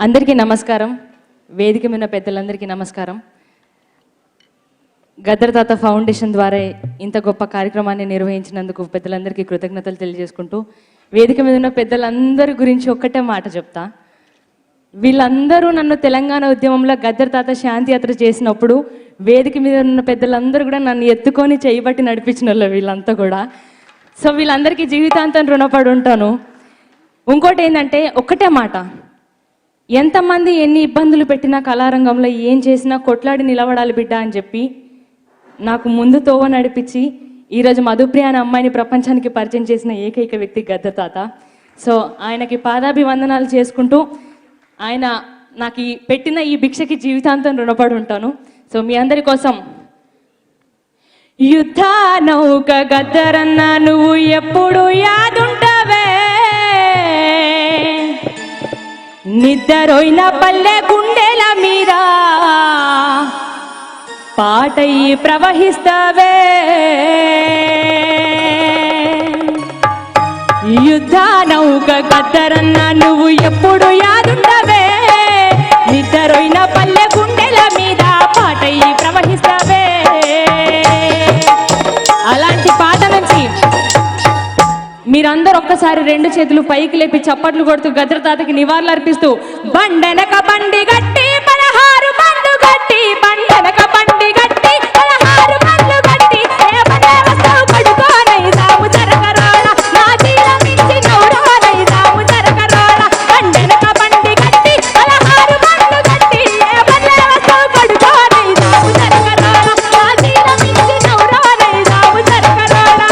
అందరికీ నమస్కారం. వేదిక మీద పెద్దలందరికీ నమస్కారం. గద్దర్ తాత ఫౌండేషన్ ద్వారా ఇంత గొప్ప కార్యక్రమాన్ని నిర్వహించినందుకు పెద్దలందరికీ కృతజ్ఞతలు తెలియజేసుకుంటూ వేదిక మీద ఉన్న పెద్దలందరి గురించి ఒక్కటే మాట చెప్తా. వీళ్ళందరూ నన్ను తెలంగాణ ఉద్యమంలో గద్దర్ తాత శాంతి యాత్ర చేసినప్పుడు వేదిక మీద ఉన్న పెద్దలందరూ కూడా నన్ను ఎత్తుకొని చేయబట్టి నడిపించిన వాళ్ళు వీళ్ళంతా కూడా. సో వీళ్ళందరికీ జీవితాంతం రుణపడి ఉంటాను. ఇంకోటి ఏంటంటే ఒక్కటే మాట, ఎంతమంది ఎన్ని ఇబ్బందులు పెట్టినా కళారంగంలో ఏం చేసినా కొట్లాడి నిలబడాలి బిడ్డ అని చెప్పి నాకు ముందు తోవ నడిపించి ఈరోజు మధుప్రియ అనే అమ్మాయిని ప్రపంచానికి పరిచయం చేసిన ఏకైక వ్యక్తి గద్దర్ తాత. సో ఆయనకి పాదాభివందనాలు చేసుకుంటూ ఆయన నాకు పెట్టిన ఈ భిక్షకి జీవితాంతం రుణపడి ఉంటాను. సో మీ అందరి కోసం యుద్ధ నౌక గద్దరన్న నువ్వు ఎప్పుడు యాదుంటవే, నిద్రపోయిన పల్లె గుండెల మీద పాటయి ప్రవహిస్తావే. యుద్ధ నౌక గద్దరన్న నువ్వు ఎప్పుడు యాదుండవే, నిద్రపోయిన పల్లె గుండెల మీద పాటయి ప్రవహిస్తావే. అలాంటి పాట నుంచి మీరందరూ ఒక్కసారి రెండు చేతులు పైకి లేపి చప్పట్లు కొడుతూ గద్దర్ తాతకి నివాళులు అర్పిస్తూ బండెనక బండి గట్టి 16 బండ్లు గట్టి, బండెనక బండి గట్టి 16 బండ్లు గట్టి, ఏమనే వస్తావు పడుకోనై సాము జరగరాడ, నా జీల మించి నౌరానై సాము జరగరాడ. బండెనక బండి గట్టి 16 బండ్లు గట్టి, ఏమనే వస్తావు పడుకోనై సాము జరగరాడ, నా జీల మించి నౌరానై సాము జరగరాడ.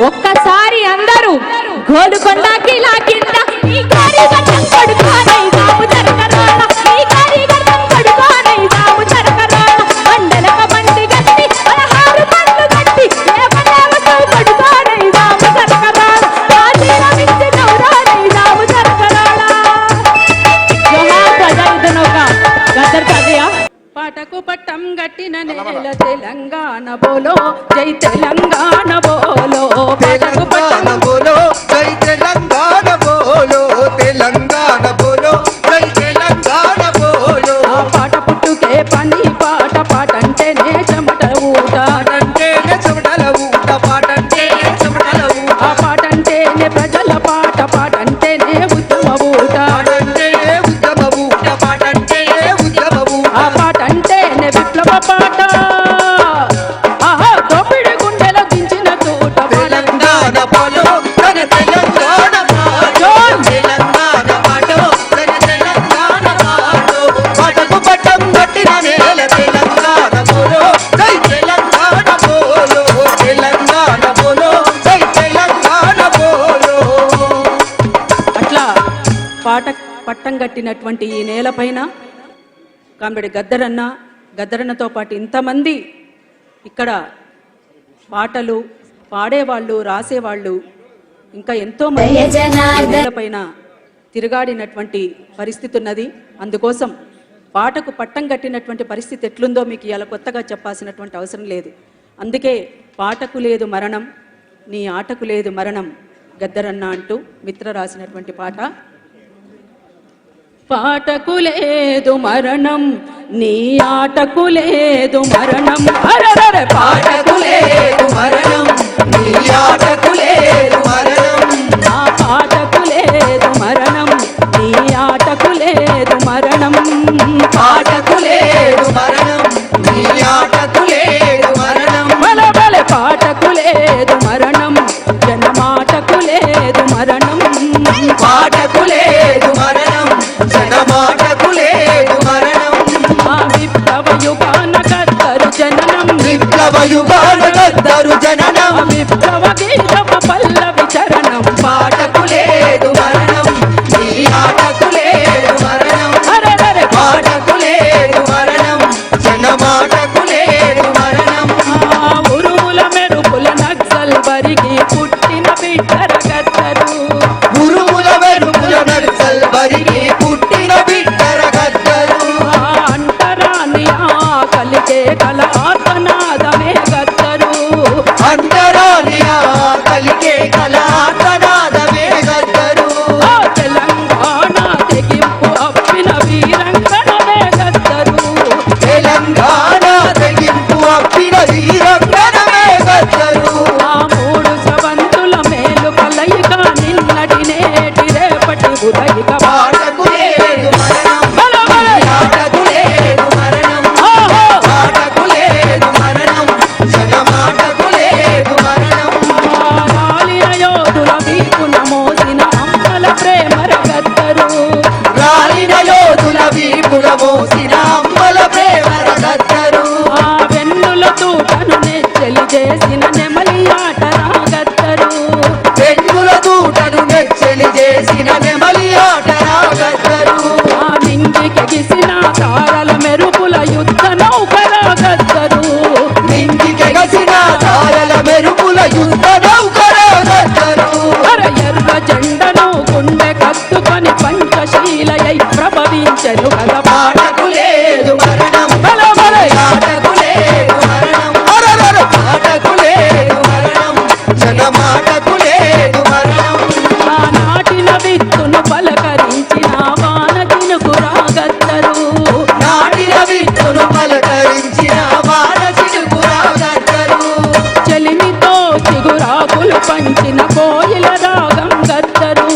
ఒక్కసారి అందరూ గోలుకొండ కిలా కింద ఈ కారిగట్టం పడుకోనై సాము జరగరాడ, ఈ కారిగట్టం పడుకోనై సాము జరగరాడ. బండెనక బండి గట్టి 16 బండ్లు గట్టి, ఏమనే వస్తావు పడుకోనై సాము జరగరాడ, నా జీల మించి నౌరానై సాము జరగరాడ. జోహార్ ప్రజాయుద్ధ నౌక గద్దర్ తాతయ్య. పాటకు పట్టం గట్టిన నేల తెలంగాణ బోలో, జై తెలంగాణ బోలో. పాటకు పట్టం బోలో, జై తెలంగాణ బోలో, తెలంగాణ బోలో, జై తెలంగాణ బోలో. ఆ పాట పుట్టుకే పని పాట, పాటంటేనే చెమటల ఊట, పాటంటేనే చెమటల ఊట, పాటంటేనే చెమటల ఊట. ఆ పాటంటేనే ప్రజల పాట, పాటంటేనే ఉద్యమ ఊట, పాటంటేనే ఉద్యమ ఊట, పాటంటేనే ఉద్యమ ఊట. ఆ పాటంటేనే విప్లవ పాట, ఆహా దోపిడి గుండెల దించిన తోట. తెలంగాణ బోలో, జై తెలంగాణ బోలో, తెలంగాణ బోలో, జై తెలంగాణ బోలో. పాటకు పట్టం గట్టిన నేల తెలంగాణ బోలో, జై తెలంగాణ బోలో, తెలంగాణ బోలో, జై తెలంగాణ బోలో. అట్లా పాట పట్టం కట్టినటువంటి ఈ నేలపైన కామ్రేడ్ గద్దరన్నతో పాటు ఇంతమంది ఇక్కడ పాటలు పాడేవాళ్ళు, రాసేవాళ్ళు, ఇంకా ఎంతో మంది నేలపైన తిరుగాడినటువంటి పరిస్థితి ఉన్నది. అందుకోసం పాటకు పట్టం కట్టినటువంటి పరిస్థితి ఎట్లుందో మీకు ఇలా కొత్తగా చెప్పాల్సినటువంటి అవసరం లేదు. అందుకే పాటకు లేదు మరణం, నీ ఆటకు లేదు మరణం గద్దరన్న అంటూ మిత్ర రాసినటువంటి పాట. పాటకు లేదు మరణం, నీ ఆటకు లేదు మరణం. అరెరెరె పాటకు లేదు మరణం, నీ ఆటకు లేదు మరణం. నా పాటకు లేదు మరణం, నీ ఆటకు లేదు మరణం. పాటకు లేదు మరణం, నీ ఆటకు లేదు మరణం. బలె బలె పాటకు లేదు మరణం, జనమాటకు లేదు మరణం. పాటకు లేదు మరణం, జనమాటకు లేదు మరణం. ఆ విప్లవ యుగాన గద్దరు జననం, విప్లవ యుగాన గద్దరు జననం, విప్లవ నక్సల్బరికి పుట్టిన బిడ్డర గద్దరు ఉరుముల వెరుముల నక్సల్బరికి పుట్టిన బిడ్డర గద్దరు అంటరాని కలిగే కల ఆత్మనాదమే గద్దరు అంటరాని కలిగే కల ఆత్మనాదమే గద్దరు తెలంగాణ తెగింపు అప్పిన వీరంగణమే గద్దరు తెలంగాణ తెగింపు అప్పిన వీరంగణమే గద్దరు మూడు సవంతుల మేలు కలయిక నిన్నటి నేటి రేపటి ఉదయిక పాటకు లేదు మరణం పాటకు లేదు మరణం పాటకు లేదు మరణం జనమాటకు లేదు మరణం రాలిన యోధుల వీపున మోసిన అమ్మల ప్రేమర గద్దరు రాలిన యోధుల వీపుల మోసిన అమ్మల ప్రేమర గద్దరు వెన్నుల తూటను నెచ్చలి చేసిన నెమలి ఆటరా గద్దరు పెన్నుల తూటను నెచ్చలి చేసిన నెమలి ఆటరా గద్దరు నింగికెగిసిన తారల మెరుపుల యుద్ధ నౌకరా గద్దరు నింగికెగసిన తారల మెరుపుల యుద్ధ నౌకరా గద్దరు ఎర్ర జెండను గుండె కత్తుకొని పంచశీలయై ప్రభవించెను కదా పాటకు లేదు మరణం పాటకు లేదు మరణం పాటకు లేదు మరణం జనమాటకు లేదు మరణం నాటిన విత్తును పలకరించిన వాన తినుకురా గద్దరు నాటిన విత్తును పలకరించిన వాన చినుకురా గద్దరు చెలిమితో చిగురాకులు పంచిన కోయిల రాగం గద్దరు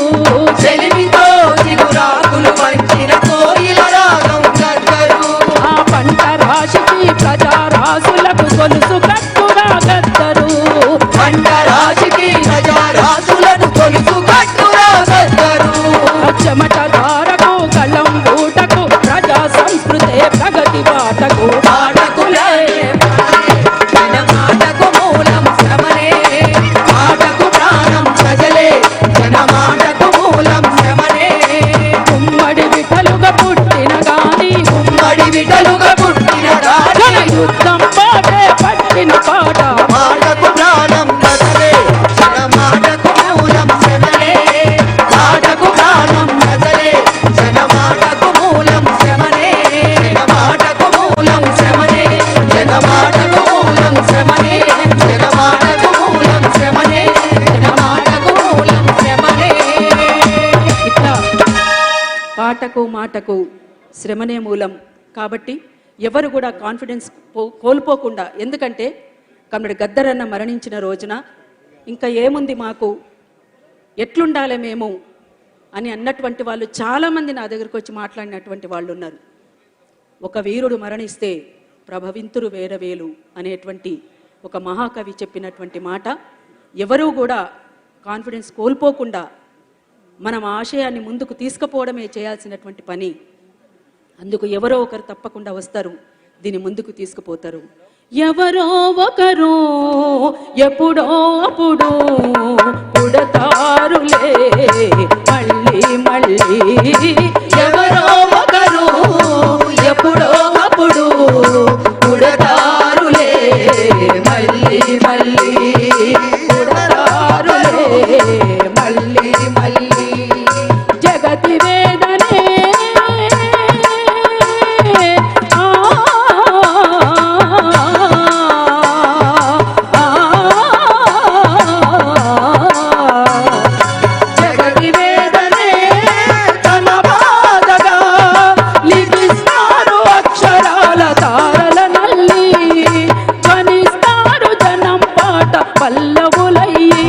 చెలిమితో చిగురాకులు పంచిన కోయిల రాగం గద్దరు పంట రాశికి ప్రజారాసులకు గొలుసు కట్టురా గద్దరు పంట రాశికి ప్రజారాసులను కొలుసు కట్టురా గద్దరు చెమట ధారకు కళ్ళం బూటకు ప్రజా సంస్కృతే ప్రగతి బాటకు పాటకు జనమాటకు మూలం శ్రమనే పాటకు ప్రాణం ప్రజలే జనమాటకు మూలం శ్రమనే ఉమ్మడి విఠలుగా పుట్టిన గాని ఉమ్మడి విటలుగా పుట్టిన జన యుద్ధం పాటే పట్టిన పాట పాటకు ప్రాణం ప్రజలే జనమాటకు మూలం శ్రమనే పాటకు ప్రాణం ప్రజలే జనమాటకు మూలం శ్రమనే జనమాటకు మూలం శ్రమనే జనమాటకు మూలం శ్రమనే జనమాటకు మూలం శ్రమనే జనమాటకు మూలం శ్రమనే ఇట్లా పాటకు మాటకు శ్రమనే మూలం కాబట్టి ఎవరు కూడా కాన్ఫిడెన్స్ కోల్పోకుండా, ఎందుకంటే కమ్మడి గద్దరన్న మరణించిన రోజున ఇంకా ఏముంది మాకు, ఎట్లుండాలి మేము అని అన్నటువంటి వాళ్ళు చాలామంది నా దగ్గరకు వచ్చి మాట్లాడినటువంటి వాళ్ళు ఉన్నారు. ఒక వీరుడు మరణిస్తే ప్రభవింతురు వేరవేలు అనేటువంటి ఒక మహాకవి చెప్పినటువంటి మాట ఎవరూ కూడా కాన్ఫిడెన్స్ కోల్పోకుండా మనం ఆశయాన్ని ముందుకు తీసుకుపోవడమే చేయాల్సినటువంటి పని. అందుకు ఎవరో ఒకరు తప్పకుండా వస్తారు, దీన్ని ముందుకు తీసుకుపోతారు. ఎవరో ఒకరు ఎప్పుడో అప్పుడు పుడతారులే మళ్ళీ మళ్ళీ, ఎవరో ఒకరు ఎప్పుడో అప్పుడు పుడతారులే మళ్ళీ మళ్ళీ పుడతారులే మళ్ళీ మళ్ళీ జగతి వేదనే జగతి వేదనే తన బాధగా లిఖిస్తారు అక్షరాల తారల నల్లి, కనిస్తారు జనం పాట పల్లవులయ్యి,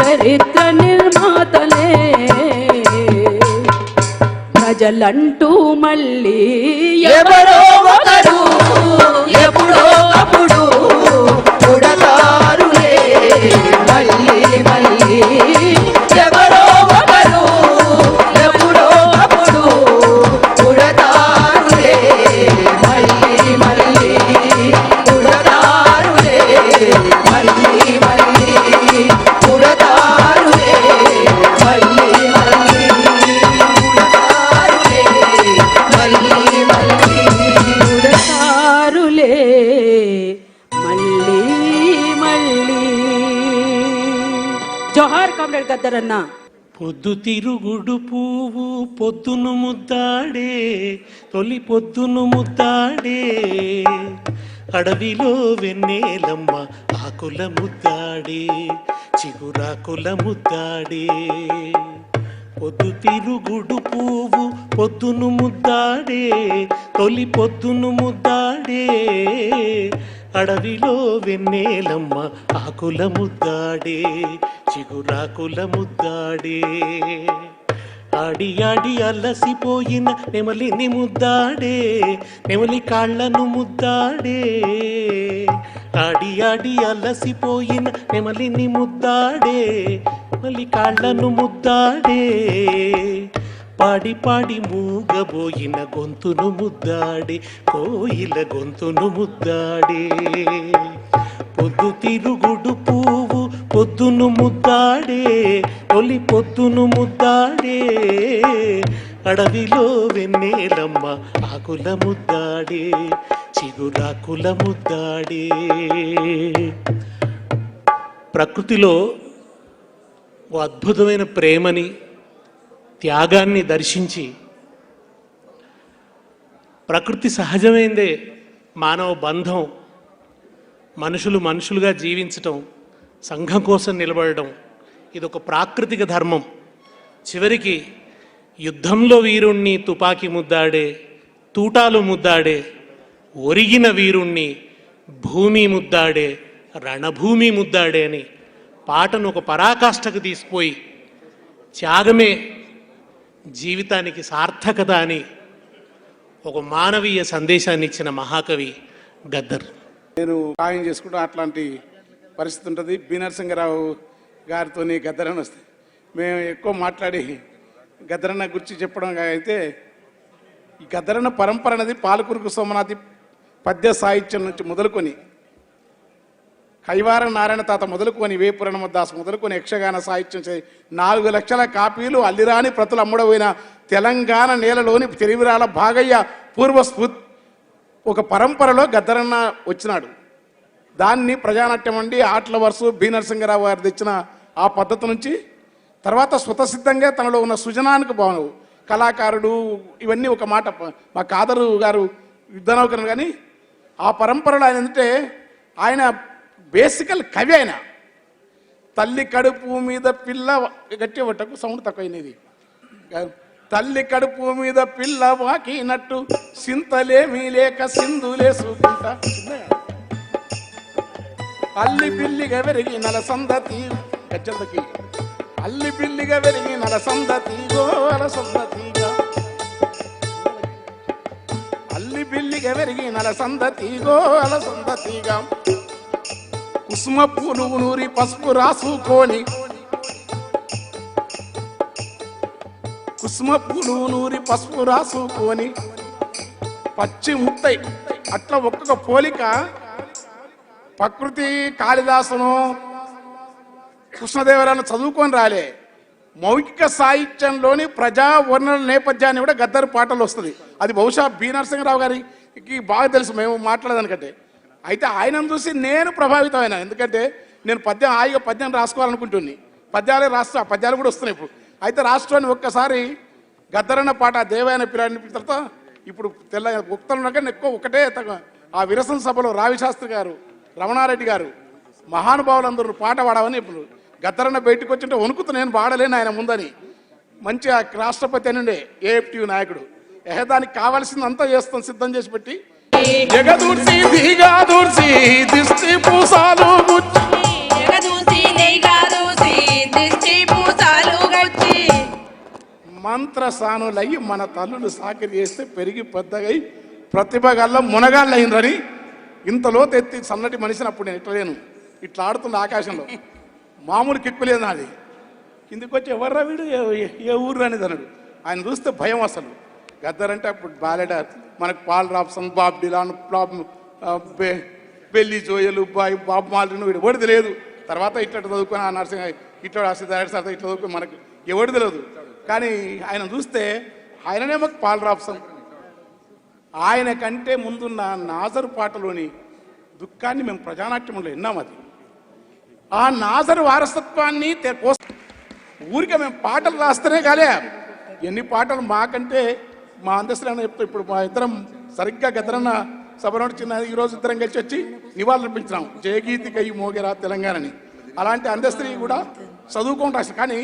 చరిత్ర నిర్మాతలే ప్రజలంటూ మళ్ళీ ఎవరో ఒకరు ఎప్పుడో అప్పుడు పుడతారులే మళ్ళీ మళ్ళీ ఎవరో ఒకరు ఎప్పుడో అప్పుడు పుడతారులే మళ్ళీ మళ్ళీ పుడతారులే మళ్ళీ మళ్ళీ పుడతారులే మళ్ళీ మళ్ళీ పుడతారులే మళ్ళీ మళ్ళీ పుడతారులే జోహార్ కామ్రేడ్ గద్దరన్న. పొద్దు తిరుగుడు పువ్వు పొద్దును ముద్దాడే, తొలి పొద్దును ముద్దాడే, అడవిలో వెన్నెలమ్మ ఆకుల ముద్దాడే, చిగురాకుల ముద్దాడే. పొద్దు తిరుగుడు పువ్వు పొద్దును ముద్దాడే, తొలి పొద్దును ముద్దాడే, అడవిలో వెన్నెలమ్మ ఆకుల ముద్దాడే, చిగురాకుల ముద్దాడే. ఆడి ఆడి అలసిపోయిన నెమలిని ముద్దాడే, నెమలి కాళ్ళను ముద్దాడే. ఆడి ఆడి అలసిపోయిన నెమలిని ముద్దాడే, నెమలి కాళ్ళను ముద్దాడే. పాడి పాడి మూగబోయిన గొంతును ముద్దాడే, కోయిల గొంతును ముద్దాడే. పొద్దు తిరుగుడు పువ్వు పొద్దును ముద్దాడే, తొలి పొద్దును ముద్దాడే, అడవిలో వెన్నెలమ్మ ఆకుల ముద్దాడే, చిగురాకుల ముద్దాడే. ప్రకృతిలో ఓ అద్భుతమైన ప్రేమని, త్యాగాన్ని దర్శించి ప్రకృతి సహజమైందే మానవ బంధం, మనుషులు మనుషులుగా జీవించటం, సంఘం కోసం నిలబడడం, ఇది ఒక ప్రాకృతిక ధర్మం. చివరికి యుద్ధంలో వీరుణ్ణి తుపాకీ ముద్దాడే, తూటాలు ముద్దాడే, ఒరిగిన వీరుణ్ణి భూమి ముద్దాడే, రణభూమి ముద్దాడే అని పాటను ఒక పరాకాష్ఠకు తీసుకుపోయి త్యాగమే జీవితానికి సార్థకత అని ఒక మానవీయ సందేశాన్ని ఇచ్చిన మహాకవి గద్దర్. నేను సాయం చేసుకుంటూ అట్లాంటి పరిస్థితి ఉంటుంది. బి నరసింహరావు గారితో గద్దరన్న వస్తే మేము ఎక్కువ మాట్లాడి గద్దరన్న గురించి చెప్పడం అయితే, ఈ గద్దరన్న పరంపర అనేది పాలకురుకు సోమనాథి పద్య సాహిత్యం నుంచి మొదలుకొని, కైవార నారాయణ తాత మొదలుకొని, వేపురణమదాస్ మొదలుకొని యక్షగాన సాహిత్యం 4 లక్షల కాపీలు అల్లిరాని ప్రతులు అమ్ముడపోయిన తెలంగాణ నేలలోని తెలివిరాల భాగయ్య పూర్వస్ఫూర్తి ఒక పరంపరలో గద్దరన్న వచ్చినాడు. దాన్ని ప్రజానాట్యం అండి, ఆటల వరుస బి నరసింహరావు గారు తెచ్చిన ఆ పద్ధతి నుంచి తర్వాత స్వతసిద్ధంగా తనలో ఉన్న సృజనానికి భావన, కళాకారుడు, ఇవన్నీ ఒక మాట. మా కాదరు గారు యుద్ధనౌకరు, కానీ ఆ పరంపరలో ఆయన ఏంటంటే ఆయన బేసికల్ కవి. ఆయన తల్లి కడుపు మీద పిల్ల, గట్టి పట్టకు సౌండ్ తక్కువైనది, తల్లి కడుపు మీద పిల్ల వాకినట్టు సింతలేమీ లేక సింధులేసుకుంటా, అల్లి పిల్లిగా వెరిగి నలసందతి గజ్జలకి, అల్లి పిల్లిగా వెరిగి నలసందతి గోలసందతిగా, అల్లి పిల్లిగా వెరిగి నలసందతి గోలసందతిగా, కుసుమ పూలు నూరి పసుపు రాసుకొని, కుసుమ పూలు నూరి పసుపు రాసుకొని, పచ్చి ముత్తై అట్లా ఒక్కొక్క పోలిక. ప్రకృతి కాళిదాసును కృష్ణదేవరాయలను చదువుకొని రాలే, మౌఖిక సాహిత్యంలోని ప్రజా వర్ణన నేపథ్యాన్ని కూడా గద్దర్ పాటలు వస్తుంది. అది బహుశా బి నరసింహరావు గారికి బాగా తెలుసు, మేము మాట్లాడదానికంటే. అయితే ఆయనను చూసి నేను ప్రభావితమైన, ఎందుకంటే నేను హాయిగా పద్యం రాసుకోవాలనుకుంటున్నాను, పద్యాలే రాస్తా, ఆ పద్యాలు కూడా వస్తున్నాయి ఇప్పుడు. అయితే రాష్ట్రాన్ని ఒక్కసారి గద్దరన్న పాట దేవయాన పిల్లాడిని తర్వాత ఇప్పుడు తెల్ల ఉక్తలు ఎక్కువ ఒకటే ఆ విరసన సభలో రావిశాస్త్రి గారు, రమణారెడ్డి గారు, మహానుభావులందరూ పాట పాడవని ఇప్పుడు గద్దరన్న బయటకు వచ్చింటే వణుకుతూ నేను పాడలేను ఆయన ముందని. మంచి రాష్ట్రపతి అని ఏఎఫ్టీ నాయకుడు, దానికి కావాల్సిందంతా చేస్తాం, సిద్ధం చేసి పెట్టి ఎగదూర్చి దిగాదూర్చి దిష్టి పూసాలు మంత్రసానులయ్యి మన తల్లులు సాకిరి చేస్తే పెరిగి పెద్దగై ప్రతిభ గల్ల మునగాళ్ళు అయినరని ఇంతలోతు ఎత్తి సన్నటి మనిషిని అప్పుడు నేను ఇట్లా లేను, ఇట్లా ఆడుతున్న ఆకాశంలో మామూలు కిక్కులేదు నాది. కిందికి వచ్చి ఎవర్రా వీడు, ఏ ఊరు అనేది అన్నాడు. ఆయన చూస్తే భయం అసలు. గద్దర్ అంటే అప్పుడు బాలెడ మనకు Paul Robeson, Bob Dylan, Billy జోయలు, బాబు మాల్రిను, వీడు ఎవడు తెలియదు. తర్వాత ఇట్లా చదువుకొని ఆ నర్సింగ్ ఇట్లా రాసి ఇట్లా చదువుకొని మనకు ఎవడు తెలియదు. కానీ ఆయన చూస్తే ఆయననే మాకు పాల్ రాబ్సన్. ఆయన కంటే ముందున్న నాజరు పాటలోని దుఃఖాన్ని మేము ప్రజానాట్యంలో విన్నాం. అది ఆ నాజర్ వారసత్వాన్ని ఊరికే మేము పాటలు రాస్తేనే కాలే, ఎన్ని పాటలు మాకంటే మా అందస్తులైనా చెప్తాం. ఇప్పుడు మా ఇద్దరం సరిగ్గా గద్దరన్న సభలో చిన్న ఈరోజు ఇద్దరం కలిసి వచ్చి నివాళులర్పించినాం, జయగీతి కై మోగేరా తెలంగాణని. అలాంటి అందస్త్రీ కూడా చదువుకోని రాశారు. కానీ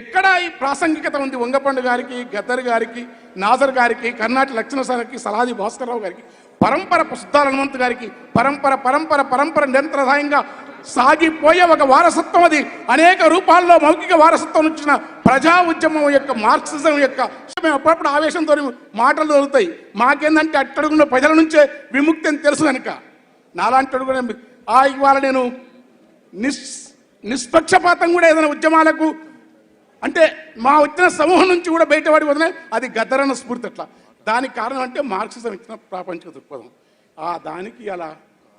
ఎక్కడ ఈ ప్రాసంగికత ఉంది? వంగపండు గారికి, గద్దర్ గారికి, నాజర్ గారికి, కర్ణాటి లక్ష్మణ సార్కి, సలాది భాస్కర్రావు గారికి, పరంపర సుద్దాల హనుమంత్ గారికి పరంపర పరంపర పరంపర నిరంతరదాయంగా సాగిపోయే ఒక వారసత్వం. అది అనేక రూపాల్లో మౌఖిక వారసత్వం వచ్చిన ప్రజా ఉద్యమం యొక్క మార్క్సిజం యొక్క మేము అప్పుడప్పుడు ఆవేశంతో మాటలు దొరుకుతాయి. మాకేందంటే అట్టడుగున్న ప్రజల నుంచే విముక్తి అని తెలుసు కనుక నాలాంటి అడుగునే ఇవాళ నేను నిష్పక్షపాతం కూడా ఏదైనా ఉద్యమాలకు అంటే మా వచ్చిన సమూహం నుంచి కూడా బయటపడి వదిలే అది గద్దరన్న స్ఫూర్తి. అట్లా దానికి కారణం అంటే మార్క్సిజం ఇచ్చిన ప్రాపంచిక దృక్పథం. దానికి అలా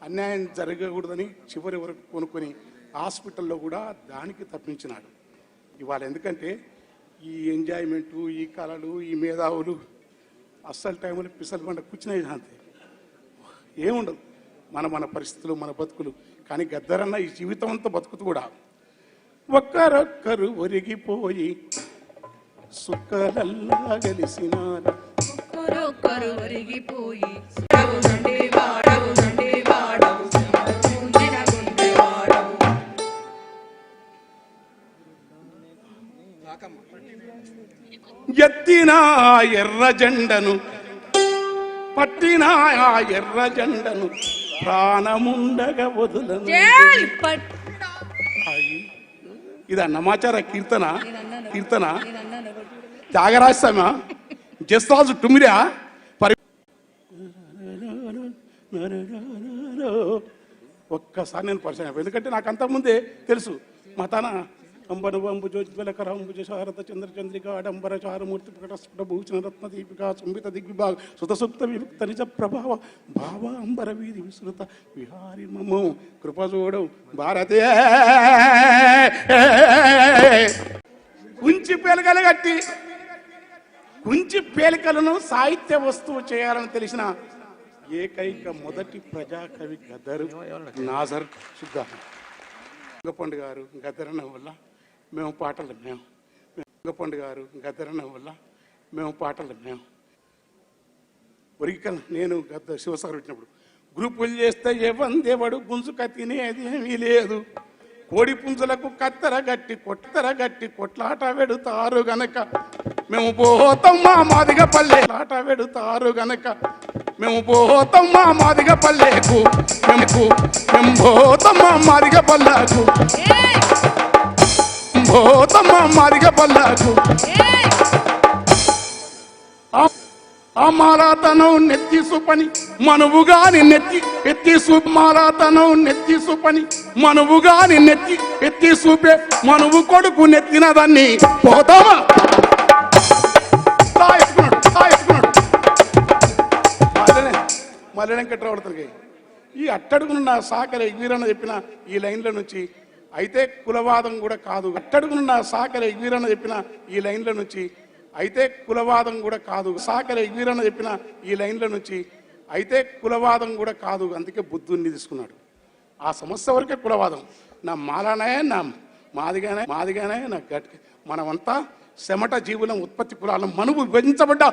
అన్యాయం జరగకూడదని చివరి వరకు కొనుక్కొని హాస్పిటల్లో కూడా దానికి తప్పించినాడు. ఇవాళ ఎందుకంటే ఈ ఎంజాయ్మెంటు, ఈ కళలు, ఈ మేధావులు అస్సలు టైంలో పిసలు పంట కూర్చునేది అంతే, ఏముండదు. మన పరిస్థితులు, మన బతుకులు. కానీ గద్దరన్న ఈ జీవితం అంతా బతుకుతూ కూడా ఒక్కరొక్కరు ఒరిగిపోయి సుక్కలల్లా గలిసినారు. ఒక్కరొక్కరు ఒరిగిపోయి ఎత్తిన ఎర్ర జెండను పట్టిన ఎర్ర జెండను ప్రాణముండగా వదులను. ఇది అన్నమాచార కీర్తన త్యాగరాజస్వామి జస్రాజు టుమిరా ఒక్కసారి నేను పరిచయం అయిపోయి. ఎందుకంటే నాకు అంతకుముందే తెలుసు. మా తన అంబనుబంబు జ్యోతిలకరంబుజ శారద చంద్రచంద్రిక ఆడంబర చారుమూర్తి ప్రకటస్ఫుట భూషణ రత్న దీపిక చుంబిత దిగ్విభాగ సుతసుప్త విముక్త నిజ ప్రభావ భావ అంబర వీధి విస్తృత విహారి మమో కృపజోడం భారతే కుంచి పేలికలు కట్టి కుంచి పేలికలను సాహిత్య వస్తువు చేయాలని తెలిసిన ఏకైక మొదటి ప్రజాకవి గద్దరు నాజర్ సుద్దా. వంగపండు గారు గద్దరన్న వల్ల మేము పాటలు విన్నాం. వంగపండు గారు గద్దరన్న వల్ల మేము పాటలు విన్నాం. ఒరికల్ నేను గద్ద శివసాగర్ వచ్చినప్పుడు గ్రూపులు చేస్తే ఎవడు గుంజుక తినేది ఏమీ లేదు. కోడి పుంజులకు కత్తెర గట్టి కొట్లాట వెడుతారు గనక మేము పోతాం మా మాదిగ పల్లె ఆట వెడుతారు గనక మేము పోతాం మా మాదిగ పల్లెకు మేము పోతాం మా మాదిగ పల్లెకు పోతాం మా మాదిగ పల్లెకు. ఆ మారాతనం నెత్తి సుపని మనువుగాని ఎత్తి సూపు మారాతనం నెత్తి సుపని మనువుగాని ఎత్తి సూపే మనువు కొడుకు నెత్తిన దాన్ని పోతామా మల్లె వెంకట్రావుడికి ఈ అట్టడుగునున్న సాకలి ఎగ్వీరన్న చెప్పిన ఈ లైన్ల నుంచి అయితే కులవాదం కూడా కాదు. అట్టడుగునున్న సాకలి ఎగ్వీరన్న చెప్పిన ఈ లైన్ల నుంచి అయితే కులవాదం కూడా కాదు. సాకలి ఎగ్వీరన్న చెప్పిన ఈ లైన్ల నుంచి అయితే కులవాదం కూడా కాదు. అందుకే బుద్ధుణ్ణి తీసుకున్నాడు. ఆ సమస్య వరకే కులవాదం. నా మాలానే, నా మాదిగానే, నా గట్ మనమంతా చెమట జీవులం, ఉత్పత్తి కులాలం, మనువు విభజించబడ్డా